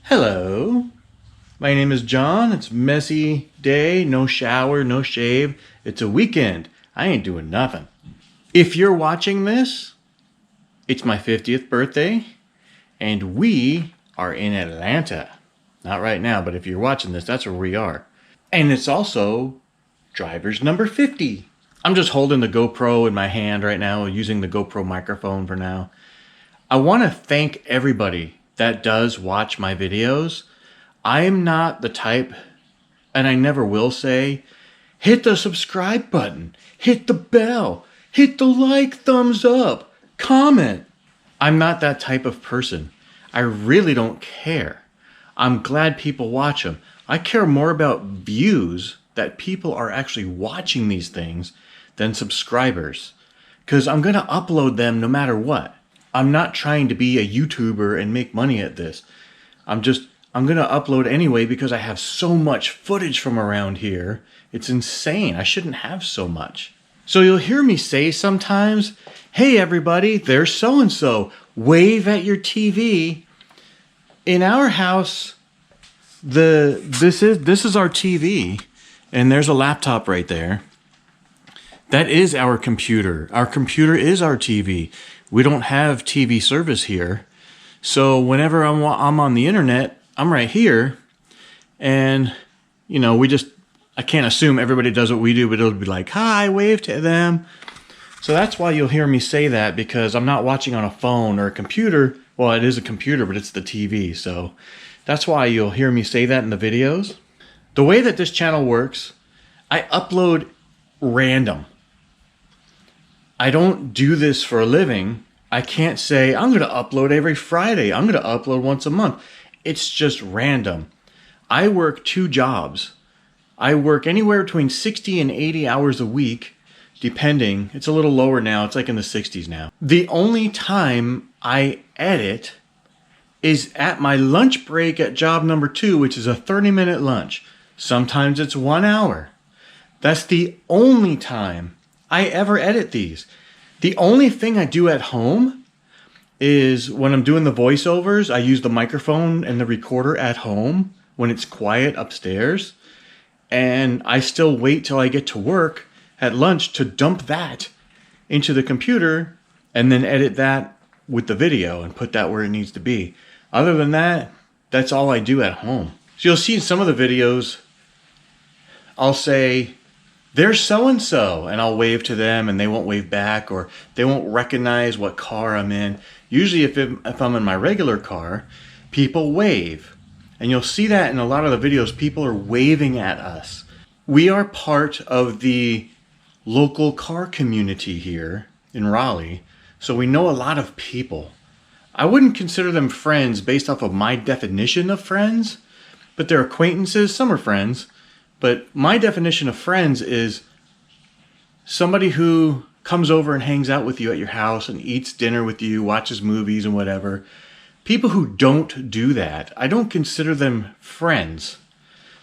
Hello, my name is John. It's messy day, no shower, no shave. It's a weekend. I ain't doing nothing. If you're watching this, it's my 50th birthday, and we are in Atlanta. Not right now, but if you're watching this, that's where we are. And it's also driver's number 50. I'm just holding the GoPro in my hand right now, using the GoPro microphone for now. I want to thank everybody that does watch my videos. I'm not the type, and I never will say, hit the subscribe button, hit the bell, hit the like, thumbs up, comment. I'm not that type of person. I really don't care. I'm glad people watch them. I care more about views, that people are actually watching these things, than subscribers. Because I'm going to upload them no matter what. I'm not trying to be a YouTuber and make money at this. I'm going to upload anyway because I have so much footage from around here. It's insane. I shouldn't have so much. So you'll hear me say sometimes, hey everybody, there's so-and-so. Wave at your TV. In our house, this is our TV, and there's a laptop right there. That is our computer. Our computer is our TV. We don't have TV service here. So whenever I'm on the internet, I'm right here. And, you know, I can't assume everybody does what we do, but it'll be like, hi, wave to them. So that's why you'll hear me say that, because I'm not watching on a phone or a computer. Well, it is a computer, but it's the TV. So that's why you'll hear me say that in the videos. The way that this channel works, I upload random. I don't do this for a living. I can't say, I'm going to upload every Friday. I'm going to upload once a month. It's just random. I work 2 jobs. I work anywhere between 60 and 80 hours a week, depending. It's a little lower now. It's like in the 60s now. The only time I edit is at my lunch break at job number 2, which is a 30-minute lunch. Sometimes it's 1 hour. That's the only time I ever edit these. The only thing I do at home is when I'm doing the voiceovers, I use the microphone and the recorder at home when it's quiet upstairs. And I still wait till I get to work at lunch to dump that into the computer and then edit that with the video and put that where it needs to be. Other than that, that's all I do at home. So you'll see in some of the videos, I'll say, there's so-and-so, and I'll wave to them and they won't wave back, or they won't recognize what car I'm in. Usually if I'm in my regular car, people wave. And you'll see that in a lot of the videos, people are waving at us. We are part of the local car community here in Raleigh, so we know a lot of people. I wouldn't consider them friends based off of my definition of friends, but they're acquaintances, some are friends. But my definition of friends is somebody who comes over and hangs out with you at your house and eats dinner with you, watches movies and whatever. People who don't do that, I don't consider them friends.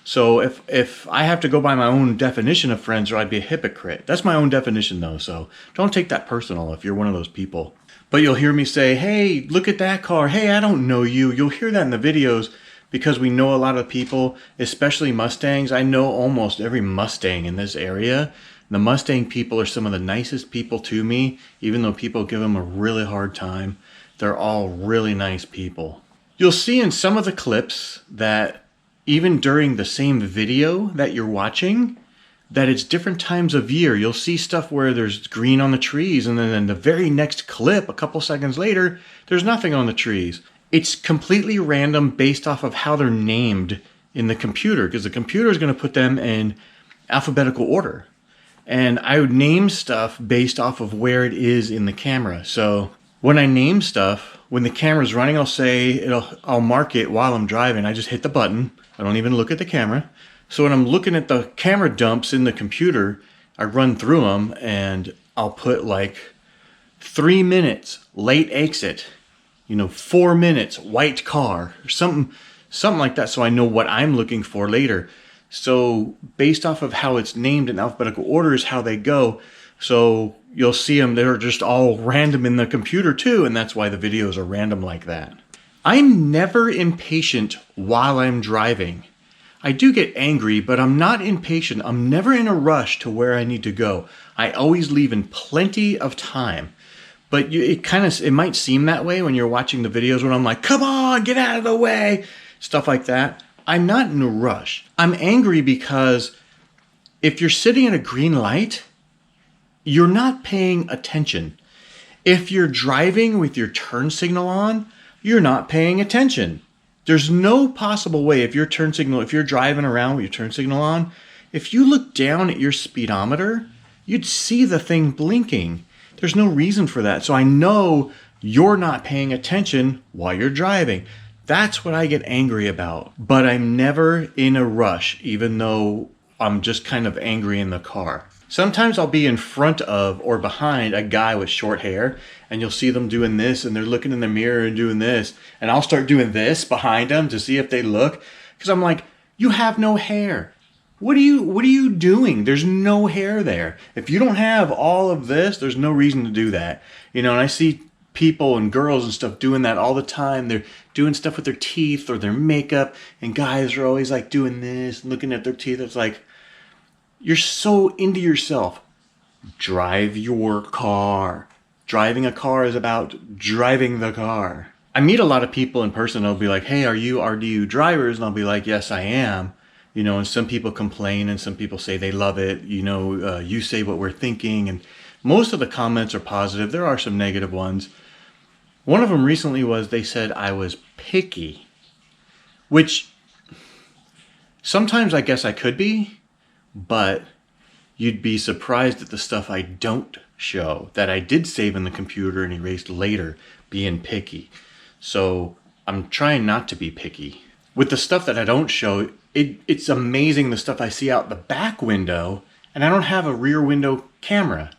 So if I have to go by my own definition of friends, or I'd be a hypocrite. That's my own definition though, so don't take that personal if you're one of those people. But you'll hear me say, hey, look at that car. Hey, I don't know you. You'll hear that in the videos. Because we know a lot of people, especially Mustangs. I know almost every Mustang in this area. The Mustang people are some of the nicest people to me, even though people give them a really hard time. They're all really nice people. You'll see in some of the clips that even during the same video that you're watching, that it's different times of year. You'll see stuff where there's green on the trees, and then in the very next clip, a couple seconds later, there's nothing on the trees. It's completely random based off of how they're named in the computer, because the computer is going to put them in alphabetical order. And I would name stuff based off of where it is in the camera. So when I name stuff, when the camera's running, I'll mark it while I'm driving. I just hit the button. I don't even look at the camera. So when I'm looking at the camera dumps in the computer, I run through them and I'll put like 3 minutes, late exit. 4 minutes, white car, or something like that, so I know what I'm looking for later. So based off of how it's named in alphabetical order is how they go. So you'll see them, they're just all random in the computer too, and that's why the videos are random like that. I'm never impatient while I'm driving. I do get angry, but I'm not impatient. I'm never in a rush to where I need to go. I always leave in plenty of time. But it might seem that way when you're watching the videos when I'm like, come on, get out of the way, stuff like that. I'm not in a rush. I'm angry because if you're sitting at a green light, you're not paying attention. If you're driving with your turn signal on, you're not paying attention. There's no possible way if you're driving around with your turn signal on, if you look down at your speedometer, you'd see the thing blinking. There's no reason for that. So I know you're not paying attention while you're driving. That's what I get angry about. But I'm never in a rush, even though I'm just kind of angry in the car. Sometimes I'll be in front of or behind a guy with short hair, and you'll see them doing this, and they're looking in the mirror and doing this, and I'll start doing this behind them to see if they look, because I'm like, you have no hair. What are you doing? There's no hair there. If you don't have all of this, there's no reason to do that. And I see people and girls and stuff doing that all the time. They're doing stuff with their teeth or their makeup, and guys are always like doing this and looking at their teeth. It's like, you're so into yourself. Drive your car. Driving a car is about driving the car. I meet a lot of people in person. They'll be like, hey, are you RDU drivers? And I'll be like, yes, I am. And some people complain and some people say they love it. You say what we're thinking. And most of the comments are positive. There are some negative ones. One of them recently was they said I was picky, which sometimes I guess I could be. But you'd be surprised at the stuff I don't show, that I did save in the computer and erased later, being picky. So I'm trying not to be picky. With the stuff that I don't show, it's amazing the stuff I see out the back window, and I don't have a rear window camera.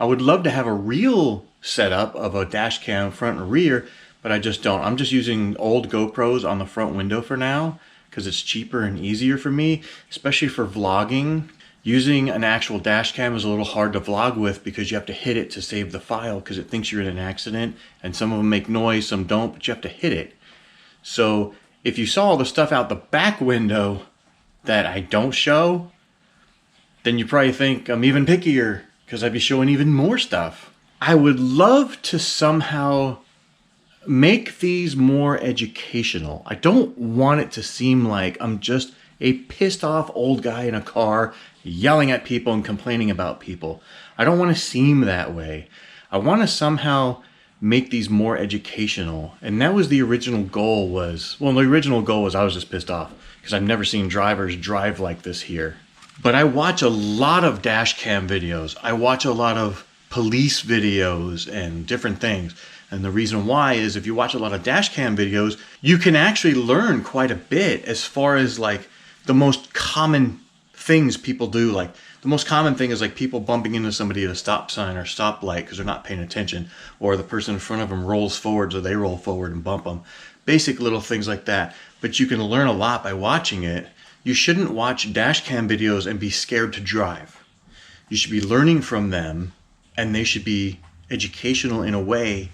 I would love to have a real setup of a dash cam front and rear, but I just don't. I'm just using old GoPros on the front window for now, because it's cheaper and easier for me, especially for vlogging. Using an actual dash cam is a little hard to vlog with because you have to hit it to save the file because it thinks you're in an accident, and some of them make noise, some don't, but you have to hit it. So if you saw all the stuff out the back window that I don't show, then you probably think I'm even pickier because I'd be showing even more stuff. I would love to somehow make these more educational. I don't want it to seem like I'm just a pissed off old guy in a car yelling at people and complaining about people. I don't want to seem that way. I want to somehow make these more educational. And that was the original goal was, well, the original goal was I was just pissed off because I've never seen drivers drive like this here. But I watch a lot of dash cam videos. I watch a lot of police videos and different things. And the reason why is if you watch a lot of dash cam videos, you can actually learn quite a bit as far as like the most common things people do. Like the most common thing is like people bumping into somebody at a stop sign or stoplight because they're not paying attention, or the person in front of them rolls forward so they roll forward and bump them. Basic little things like that. But you can learn a lot by watching it. You shouldn't watch dash cam videos and be scared to drive. You should be learning from them, and they should be educational in a way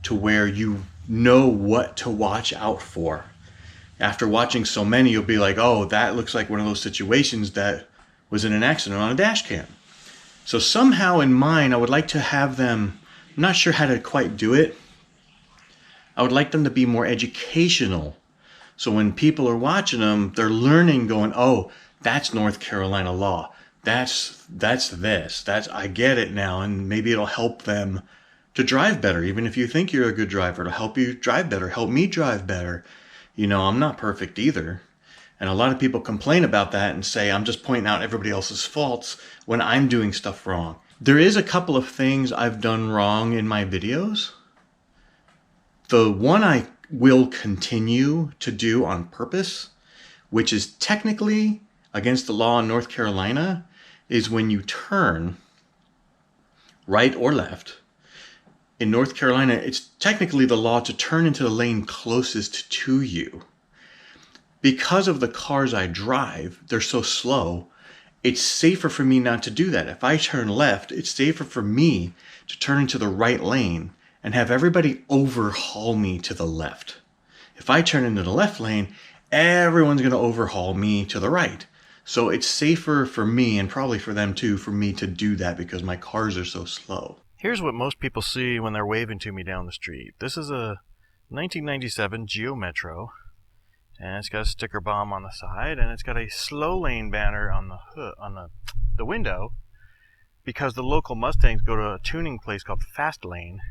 to where you know what to watch out for. After watching so many, you'll be like, oh, that looks like one of those situations that was in an accident on a dash cam. So somehow in mine, I would like to have them, I'm not sure how to quite do it. I would like them to be more educational. So when people are watching them, they're learning going, oh, that's North Carolina law. That's this. I get it now. And maybe it'll help them to drive better. Even if you think you're a good driver, it'll help you drive better, help me drive better. I'm not perfect either. And a lot of people complain about that and say, I'm just pointing out everybody else's faults when I'm doing stuff wrong. There is a couple of things I've done wrong in my videos. The one I will continue to do on purpose, which is technically against the law in North Carolina, is when you turn right or left. In North Carolina, it's technically the law to turn into the lane closest to you. Because of the cars I drive, they're so slow, it's safer for me not to do that. If I turn left, it's safer for me to turn into the right lane and have everybody overhaul me to the left. If I turn into the left lane, everyone's going to overhaul me to the right. So it's safer for me, and probably for them too, for me to do that because my cars are so slow. Here's what most people see when they're waving to me down the street. This is a 1997 Geo Metro, and it's got a sticker bomb on the side, and it's got a slow lane banner on the hood, on the window, because the local Mustangs go to a tuning place called Fast Lane,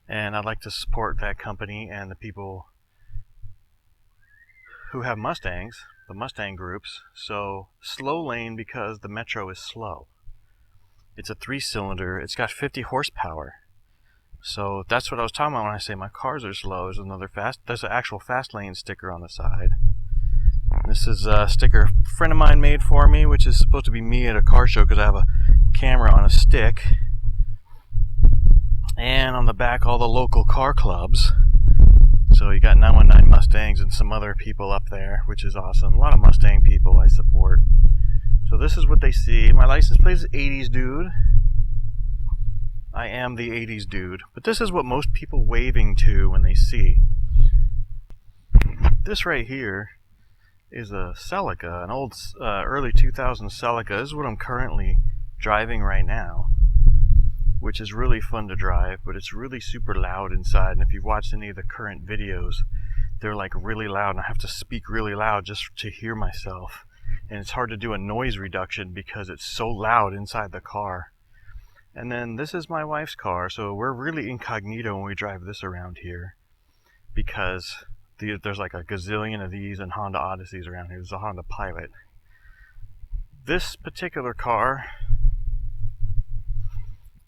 and I'd like to support that company and the people who have Mustangs, the Mustang groups. So slow lane because the Metro is slow. It's a 3-cylinder. It's got 50 horsepower. So that's what I was talking about when I say my cars are slow. There's an actual Fast Lane sticker on the side. This is a sticker a friend of mine made for me, which is supposed to be me at a car show because I have a camera on a stick. And on the back, all the local car clubs. So you got 919 Mustangs and some other people up there, which is awesome. A lot of Mustang people I support. So this is what they see. My license plate is 80s dude. I am the 80s dude. But this is what most people waving to when they see. This right here is a Celica, an old early 2000s Celica. This is what I'm currently driving right now, which is really fun to drive, but it's really super loud inside. And if you've watched any of the current videos, they're like really loud, and I have to speak really loud just to hear myself. And it's hard to do a noise reduction because it's so loud inside the car. And then this is my wife's car, so we're really incognito when we drive this around here, because there's like a gazillion of these and Honda Odysseys around here. There's a Honda Pilot. This particular car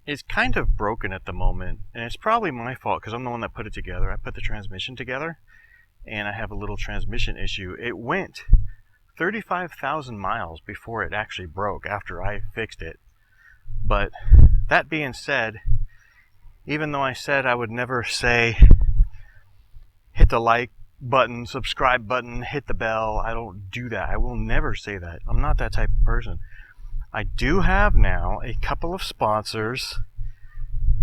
is kind of broken at the moment, and it's probably my fault because I'm the one that put it together. I put the transmission together, and I have a little transmission issue. It went 35,000 miles before it actually broke after I fixed it. But that being said, even though I said I would never say hit the like button, subscribe button, hit the bell, I don't do that. I will never say that. I'm not that type of person. I do have now a couple of sponsors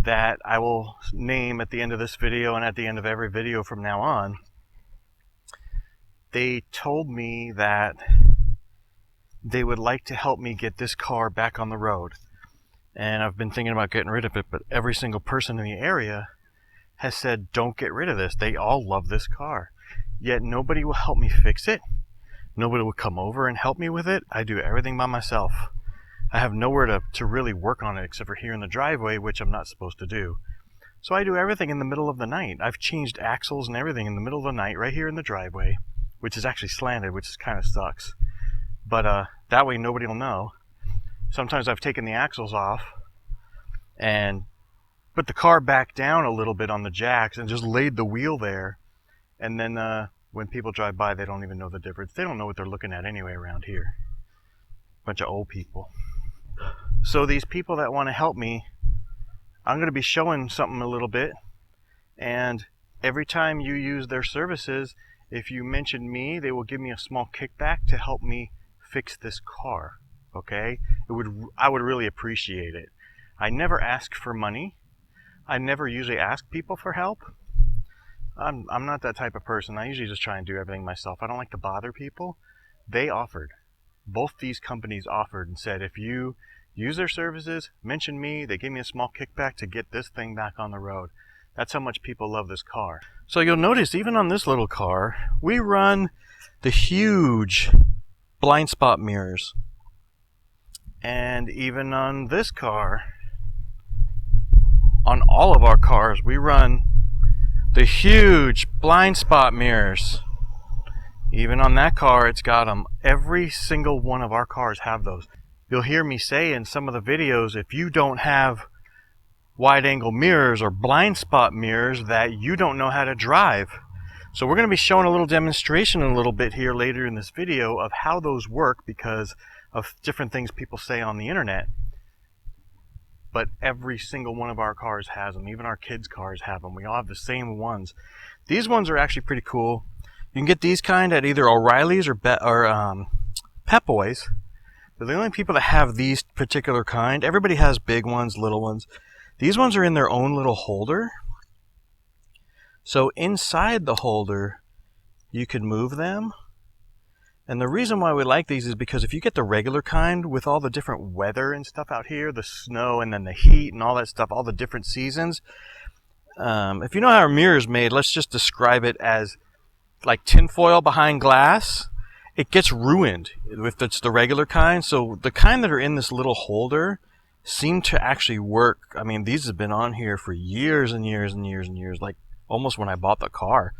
that I will name at the end of this video and at the end of every video from now on. They told me that they would like to help me get this car back on the road. And I've been thinking about getting rid of it, but every single person in the area has said, don't get rid of this. They all love this car. Yet nobody will help me fix it. Nobody will come over and help me with it. I do everything by myself. I have nowhere to really work on it except for here in the driveway, which I'm not supposed to do. So I do everything in the middle of the night. I've changed axles and everything in the middle of the night right here in the driveway, which is actually slanted, which kind of sucks. But that way nobody will know. Sometimes I've taken the axles off and put the car back down a little bit on the jacks and just laid the wheel there. And then when people drive by, they don't even know the difference. They don't know what they're looking at anyway around here. Bunch of old people. So these people that want to help me, I'm going to be showing something a little bit. And every time you use their services, if you mention me, they will give me a small kickback to help me fix this car. Okay? I would really appreciate it. I never ask for money. I never usually ask people for help. I'm not that type of person. I usually just try and do everything myself. I don't like to bother people. They offered. Both these companies offered and said, if you use their services, mention me, they gave me a small kickback to get this thing back on the road. That's how much people love this car. So you'll notice, even on this little car, we run the huge blind spot mirrors. And even on this car, on all of our cars, we run the huge blind spot mirrors. Even on that car, it's got them. Every single one of our cars have those. You'll hear me say in some of the videos, if you don't have wide angle mirrors or blind spot mirrors, that you don't know how to drive. So we're going to be showing a little demonstration a little bit here later in this video of how those work because of different things people say on the internet. But every single one of our cars has them. Even our kids' cars have them. We all have the same ones. These ones are actually pretty cool. You can get these kind at either O'Reilly's or Pep Boys. They're the only people that have these particular kind. Everybody has big ones, little ones. These ones are in their own little holder. So inside the holder, you can move them. And the reason why we like these is because if you get the regular kind with all the different weather and stuff out here, the snow and then the heat and all that stuff, all the different seasons, if you know how a mirror is made, let's just describe it as like tinfoil behind glass. It gets ruined if it's the regular kind. So the kind that are in this little holder seem to actually work. I mean, these have been on here for years and years and years and years, like almost when I bought the car.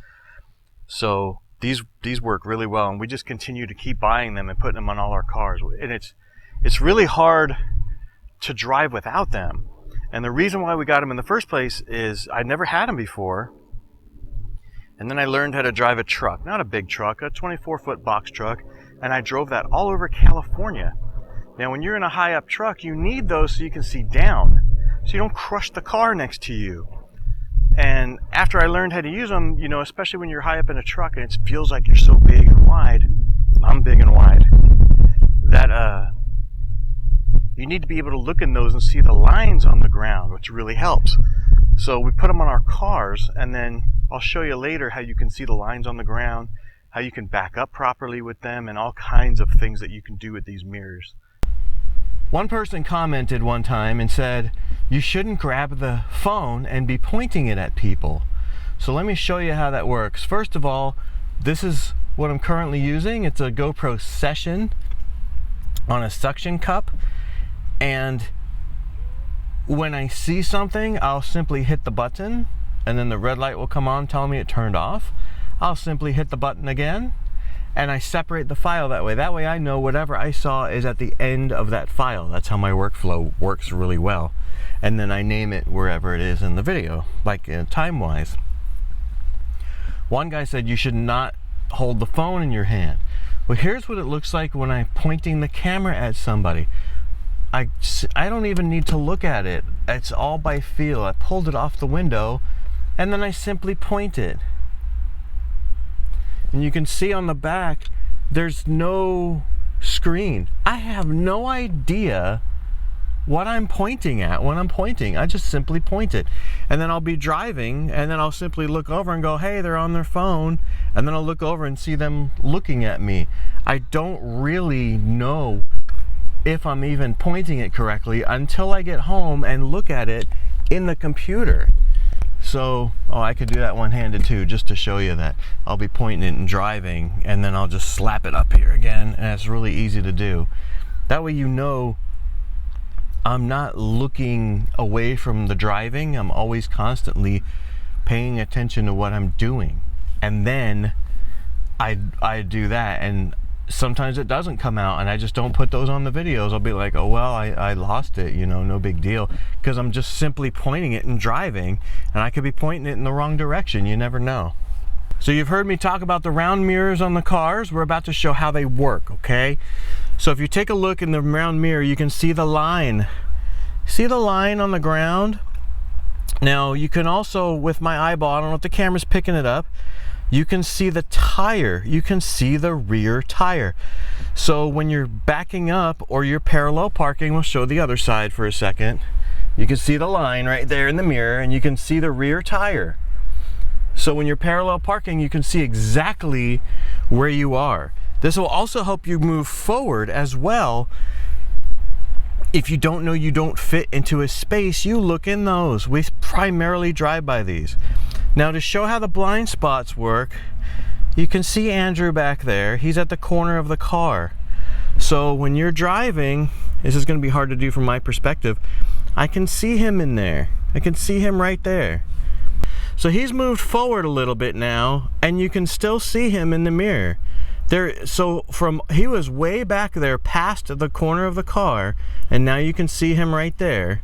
So these work really well, and we just continue to keep buying them and putting them on all our cars. And it's really hard to drive without them. And the reason why we got them in the first place is I never had them before. And then I learned how to drive a truck, not a big truck, a 24-foot box truck, and I drove that all over California. Now, when you're in a high-up truck, you need those so you can see down, so you don't crush the car next to you. And after I learned how to use them, you know, especially when you're high up in a truck and it feels like you're so big and wide, I'm big and wide, that you need to be able to look in those and see the lines on the ground, which really helps. So we put them on our cars, and then I'll show you later how you can see the lines on the ground, how you can back up properly with them, and all kinds of things that you can do with these mirrors. One person commented one time and said, you shouldn't grab the phone and be pointing it at people. So let me show you how that works. First of all, this is what I'm currently using. It's a GoPro Session on a suction cup. And when I see something, I'll simply hit the button, and then the red light will come on telling me it turned off. I'll simply hit the button again, and I separate the file that way. That way I know whatever I saw is at the end of that file. That's how my workflow works really well. And then I name it wherever it is in the video, like time-wise. One guy said you should not hold the phone in your hand. Well, here's what it looks like when I'm pointing the camera at somebody. I don't even need to look at it. It's all by feel. I pulled it off the window, and then I simply point it. And you can see on the back, there's no screen. I have no idea what I'm pointing at when I'm pointing. I just simply point it. And then I'll be driving, and then I'll simply look over and go, hey, they're on their phone. And then I'll look over and see them looking at me. I don't really know if I'm even pointing it correctly until I get home and look at it in the computer. So, I could do that one-handed too, just to show you that. I'll be pointing it and driving, and then I'll just slap it up here again, and it's really easy to do. That way you know I'm not looking away from the driving. I'm always constantly paying attention to what I'm doing. And then I do that, and sometimes it doesn't come out, and I just don't put those on the videos. I'll be like, oh well, I lost it, you know, no big deal, because I'm just simply pointing it and driving, and I could be pointing it in the wrong direction. You never know. So you've heard me talk about the round mirrors on the cars. We're about to show how they work, okay? So if you take a look in the round mirror, you can see the line. See the line on the ground? Now you can also, with my eyeball, I don't know if the camera's picking it up, you can see the tire. You can see the rear tire. So when you're backing up or you're parallel parking, we'll show the other side for a second. You can see the line right there in the mirror, and you can see the rear tire. So when you're parallel parking, you can see exactly where you are. This will also help you move forward as well. If you don't know you don't fit into a space, you look in those. We primarily drive by these. Now, to show how the blind spots work, you can see Andrew back there. He's at the corner of the car. So when you're driving, this is going to be hard to do from my perspective, I can see him in there. I can see him right there. So he's moved forward a little bit now, and you can still see him in the mirror. He was way back there past the corner of the car, and now you can see him right there.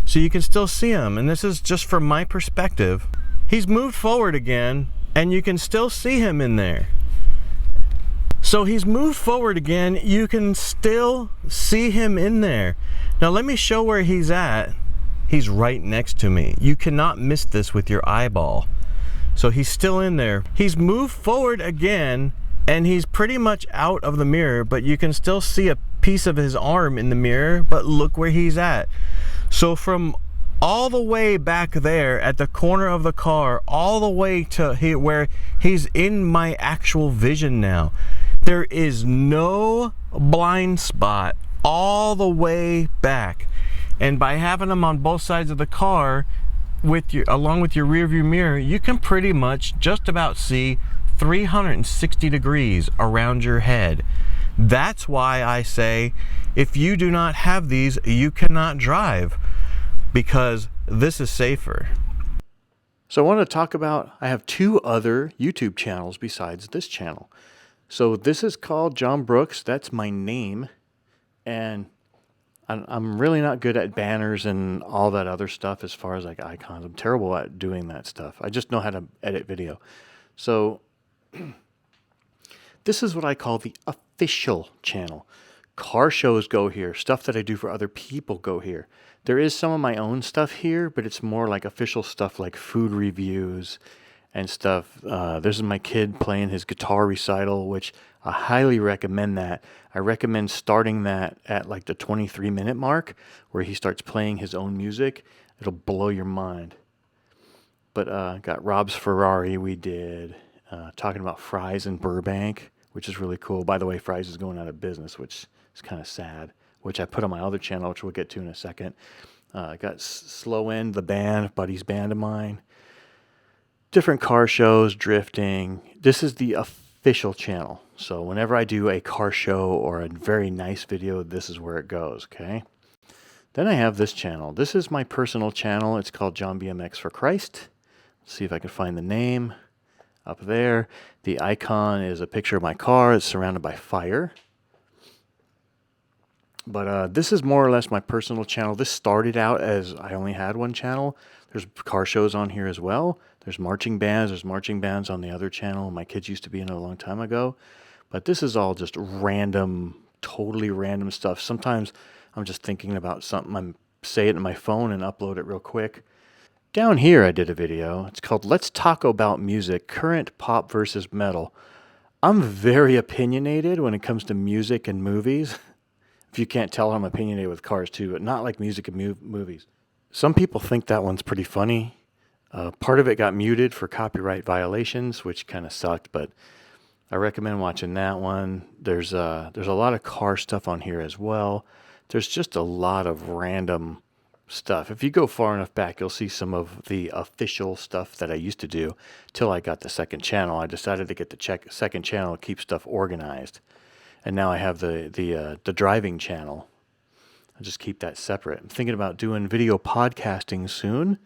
So you can still see him, and this is just from my perspective. He's moved forward again, and you can still see him in there. So he's moved forward again, you can still see him in there. Now let me show where he's at. He's right next to me. You cannot miss this with your eyeball. So he's still in there. He's moved forward again, and he's pretty much out of the mirror, but you can still see a piece of his arm in the mirror, but look where he's at. So from all the way back there at the corner of the car, all the way to where he's in my actual vision now. There is no blind spot all the way back. And by having them on both sides of the car, along with your rear view mirror, you can pretty much just about see 360 degrees around your head. That's why I say, if you do not have these, you cannot drive, because this is safer. So I want to talk about, I have 2 other YouTube channels besides this channel. So this is called John Brooks. That's my name. And I'm really not good at banners and all that other stuff as far as like icons. I'm terrible at doing that stuff. I just know how to edit video. So this is what I call the official channel. Car shows go here. Stuff that I do for other people go here. There is some of my own stuff here, but it's more like official stuff like food reviews and stuff. This is my kid playing his guitar recital, which I highly recommend that. I recommend starting that at like the 23-minute mark where he starts playing his own music. It'll blow your mind. But got Rob's Ferrari we did. Talking about Fry's in Burbank, which is really cool. By the way, Fry's is going out of business, which is kind of sad, which I put on my other channel, which we'll get to in a second. Got Slow End, the band, Buddy's band of mine. Different car shows, drifting. This is the official channel. So whenever I do a car show or a very nice video, this is where it goes, okay? Then I have this channel. This is my personal channel. It's called John BMX for Christ. Let's see if I can find the name. Up there, the icon is a picture of my car. It's surrounded by fire. But this is more or less my personal channel. This started out as I only had one channel. There's car shows on here as well. There's marching bands. There's marching bands on the other channel. My kids used to be in it a long time ago. But this is all just random, totally random stuff. Sometimes I'm just thinking about something. I say it in my phone and upload it real quick. Down here I did a video. It's called Let's Talk About Music, Current Pop versus Metal. I'm very opinionated when it comes to music and movies. If you can't tell, I'm opinionated with cars too, but not like music and movies. Some people think that one's pretty funny. Part of it got muted for copyright violations, which kind of sucked, but I recommend watching that one. There's a lot of car stuff on here as well. There's just a lot of random stuff. If you go far enough back, you'll see some of the official stuff that I used to do till I got the second channel. I decided to get the second channel to keep stuff organized. And now I have the driving channel. I just keep that separate. I'm thinking about doing video podcasting soon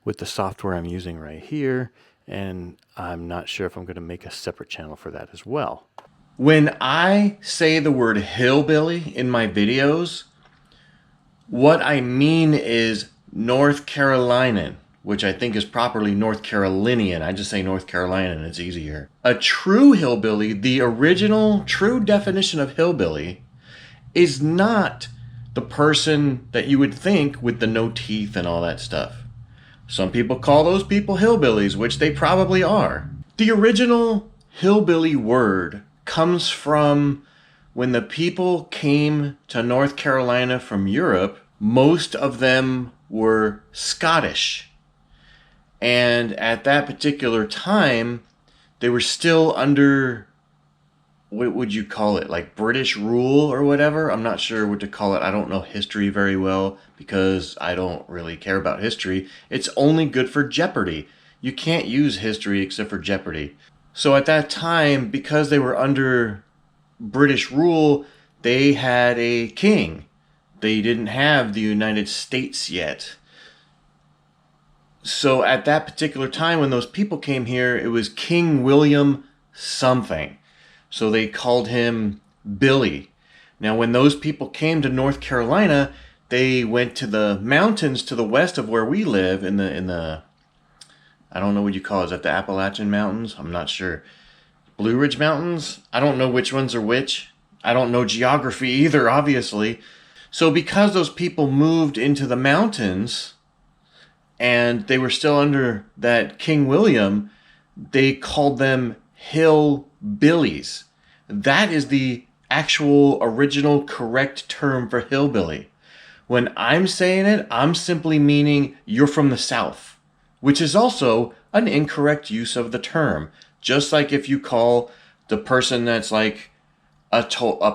with the software I'm using right here. And I'm not sure if I'm going to make a separate channel for that as well. When I say the word hillbilly in my videos, what I mean is North Carolinian, which I think is properly North Carolinian. I just say North Carolina and it's easier. A true hillbilly, the original true definition of hillbilly, is not the person that you would think with the no teeth and all that stuff. Some people call those people hillbillies, which they probably are. The original hillbilly word comes from when the people came to North Carolina from Europe. Most of them were Scottish. And at that particular time, they were still under, what would you call it, like British rule or whatever? I'm not sure what to call it. I don't know history very well because I don't really care about history. It's only good for Jeopardy. You can't use history except for Jeopardy. So at that time, because they were under British rule, they had a king. They didn't have the United States yet. So at that particular time when those people came here, it was King William something. So they called him Billy. Now when those people came to North Carolina, they went to the mountains to the west of where we live in the I don't know what you call it. Is that the Appalachian Mountains? I'm not sure. Blue Ridge Mountains? I don't know which ones are which. I don't know geography either, obviously. So because those people moved into the mountains and they were still under that King William, they called them hillbillies. That is the actual original correct term for hillbilly. When I'm saying it, I'm simply meaning you're from the South, which is also an incorrect use of the term. Just like if you call the person that's like a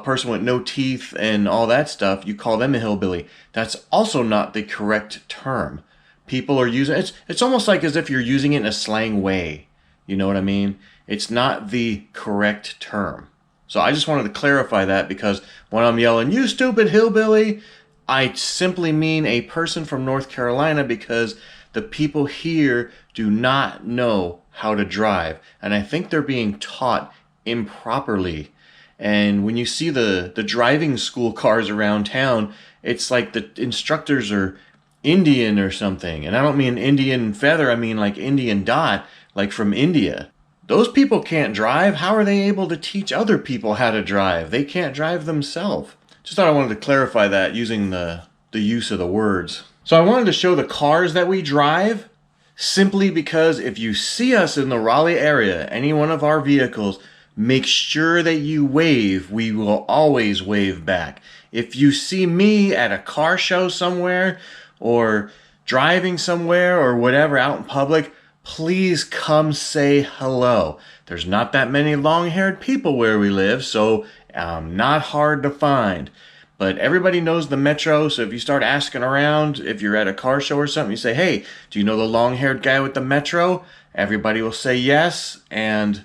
person with no teeth and all that stuff, you call them a hillbilly. That's also not the correct term. People are using it's almost like as if you're using it in a slang way. You know what I mean? It's not the correct term. So I just wanted to clarify that, because when I'm yelling, "You stupid hillbilly," I simply mean a person from North Carolina, because the people here do not know how to drive. And I think they're being taught improperly. And when you see the driving school cars around town, it's like the instructors are Indian or something. And I don't mean Indian feather, I mean like Indian dot, like from India. Those people can't drive. How are they able to teach other people how to drive? They can't drive themselves. Just thought I wanted to clarify that using the use of the words. So I wanted to show the cars that we drive, simply because if you see us in the Raleigh area, any one of our vehicles, make sure that you wave. We will always wave back. If you see me at a car show somewhere, or driving somewhere or whatever out in public, please come say hello. There's not that many long-haired people where we live, so not hard to find. But everybody knows the metro, so if you start asking around, if you're at a car show or something, you say, "Hey, do you know the long-haired guy with the metro?" Everybody will say yes, and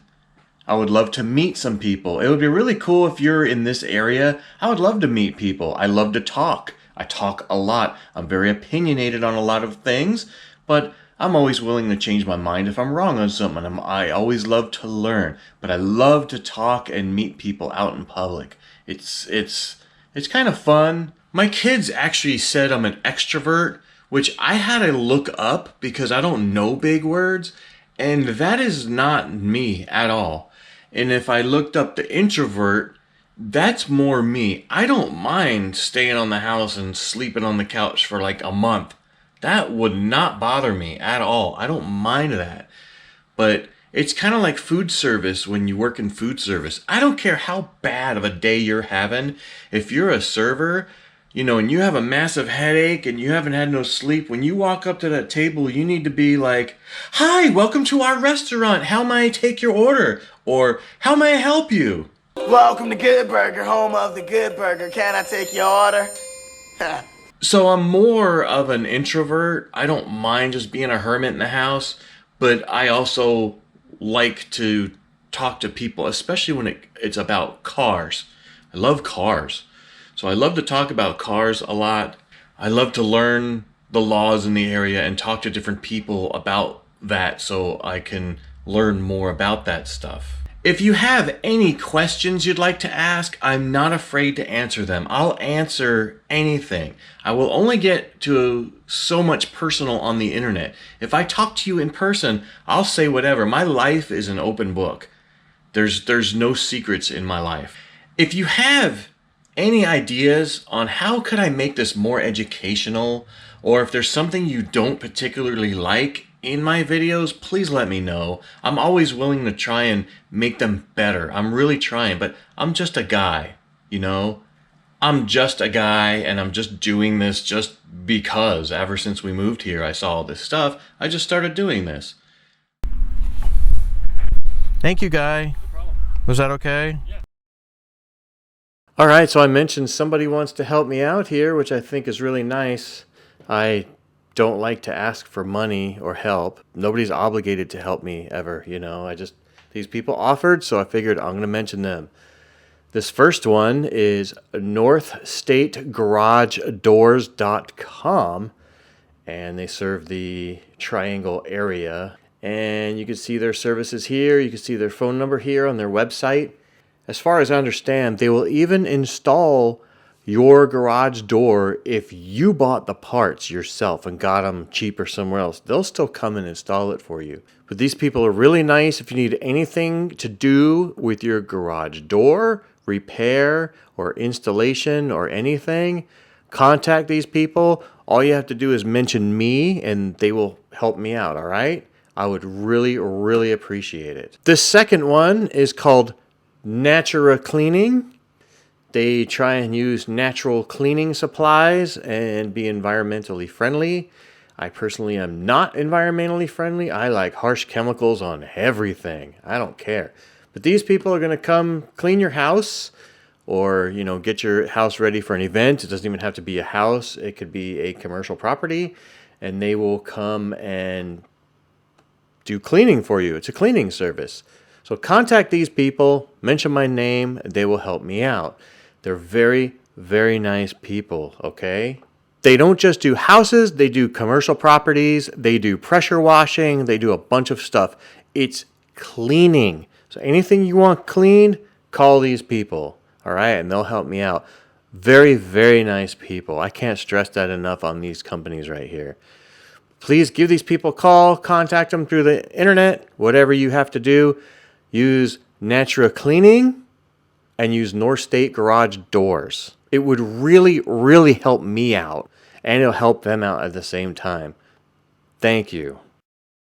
I would love to meet some people. It would be really cool if you're in this area. I would love to meet people. I love to talk. I talk a lot. I'm very opinionated on a lot of things, but I'm always willing to change my mind if I'm wrong on something. I always love to learn, but I love to talk and meet people out in public. It's kind of fun. My kids actually said I'm an extrovert, which I had to look up because I don't know big words, and that is not me at all. And if I looked up the introvert, that's more me. I don't mind staying on the house and sleeping on the couch for like a month. That would not bother me at all. I don't mind that. But it's kind of like food service when you work in food service. I don't care how bad of a day you're having. If you're a server, and you have a massive headache and you haven't had no sleep, when you walk up to that table, you need to be like, "Hi, welcome to our restaurant. How may I take your order?" Or, "How may I help you?" Welcome to Good Burger, home of the Good Burger. Can I take your order? So I'm more of an introvert. I don't mind just being a hermit in the house, but I also like to talk to people, especially when it's about cars. I love cars. So I love to talk about cars a lot. I love to learn the laws in the area and talk to different people about that so I can learn more about that stuff. If you have any questions you'd like to ask, I'm not afraid to answer them. I'll answer anything. I will only get to so much personal on the internet. If I talk to you in person, I'll say whatever. My life is an open book. There's no secrets in my life. If you have any ideas on how could I make this more educational, or if there's something you don't particularly like in my videos, please let me know. I'm always willing to try and make them better. I'm really trying, but I'm just a guy, I'm just a guy, and I'm just doing this just because ever since we moved here, I saw all this stuff. I just started doing this. Thank you, Guy. No problem. Was that okay? Yeah. All right, so I mentioned somebody wants to help me out here, which I think is really nice. I don't like to ask for money or help. Nobody's obligated to help me ever, these people offered, so I figured I'm going to mention them. This first one is NorthStateGarageDoors.com, and they serve the Triangle area. And you can see their services here. You can see their phone number here on their website. As far as I understand, they will even install your garage door if you bought the parts yourself and got them cheaper somewhere else. They'll still come and install it for you. But these people are really nice. If you need anything to do with your garage door, repair, or installation, or anything, contact these people. All you have to do is mention me and they will help me out, all right? I would really, really appreciate it. The second one is called Natura Cleaning. They try and use natural cleaning supplies and be environmentally friendly. I personally am not environmentally friendly. I like harsh chemicals on everything. I don't care. But these people are going to come clean your house or, get your house ready for an event. It doesn't even have to be a house. It could be a commercial property, and they will come and do cleaning for you. It's a cleaning service. So contact these people, mention my name, and they will help me out. They're very, very nice people, okay? They don't just do houses, they do commercial properties, they do pressure washing, they do a bunch of stuff. It's cleaning. So anything you want cleaned, call these people, all right? And they'll help me out. Very, very nice people. I can't stress that enough on these companies right here. Please give these people a call, contact them through the internet, whatever you have to do. Use Natura Cleaning and use North State Garage Doors. It would really, really help me out, and it'll help them out at the same time. Thank you.